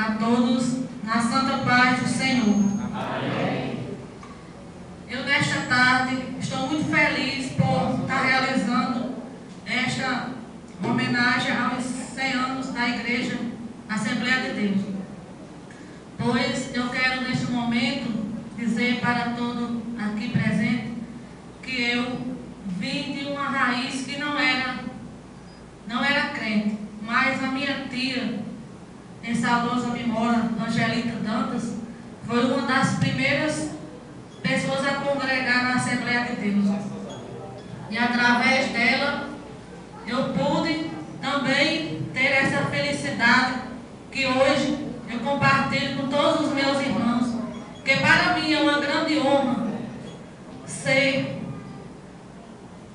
a todos na santa paz do Senhor. Amém. Eu, nesta tarde, estou muito feliz por estar realizando esta homenagem aos 100 anos da Igreja Assembleia de Deus. Pois eu quero, neste momento, dizer para todo aqui presente que eu vim de uma raiz que não era crente, mas a minha tia, em saudosa memória, Angelita Dantas, foi uma das primeiras pessoas a congregar na Assembleia de Deus. E através dela, eu pude também ter essa felicidade que hoje eu compartilho com todos os meus irmãos, que para mim é uma grande honra ser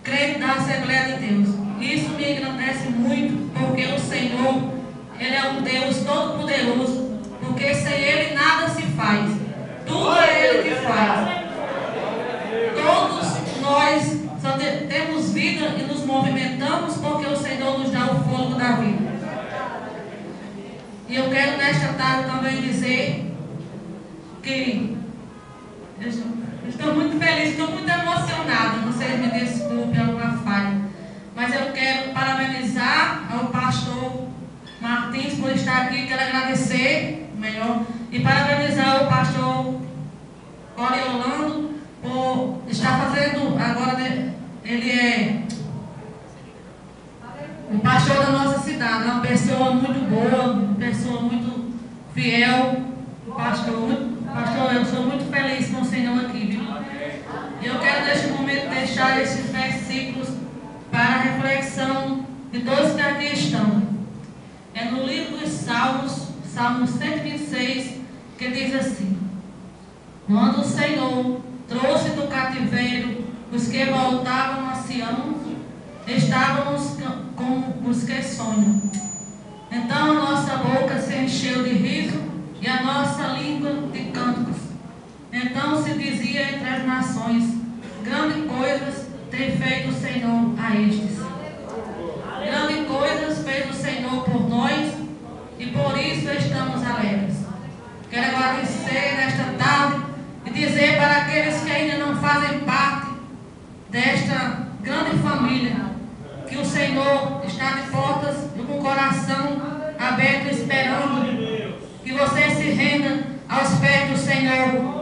crente da Assembleia de Deus. Isso me engrandece muito, porque o Senhor, Ele é um Deus todo-poderoso, porque sem Ele nada se faz. Tudo é Ele que faz. Todos nós só temos vida e nos movimentamos porque o Senhor nos dá o fôlego da vida. E eu quero nesta tarde também dizer que eu estou muito feliz, estou muito emocionada. Vocês me desculpem alguma falha, mas eu quero parabenizar ao pastor Martins por estar aqui. Quero agradecer, e parabenizar o pastor Coriolando por estar fazendo agora, ele é o pastor da nossa cidade, uma pessoa muito boa, uma pessoa muito fiel. Pastor, eu sou muito feliz com o Senhor aqui, viu? E eu quero neste momento deixar esses versículos para a reflexão de todos que aqui estão. É no livro dos Salmos, Salmo 126, que diz assim: quando o Senhor trouxe do cativeiro os que voltavam a Sião, estávamos como os que sonham. Então a nossa boca se encheu de riso e a nossa língua de cânticos. Então se dizia entre as nações: grandes coisas tem feito o Senhor a estes. Grandes coisas fez o Senhor por nós e por isso estamos alegres. Quero agradecer nesta tarde e dizer para aqueles que ainda não fazem parte desta grande família que o Senhor está de portas e com o coração aberto esperando que você se renda aos pés do Senhor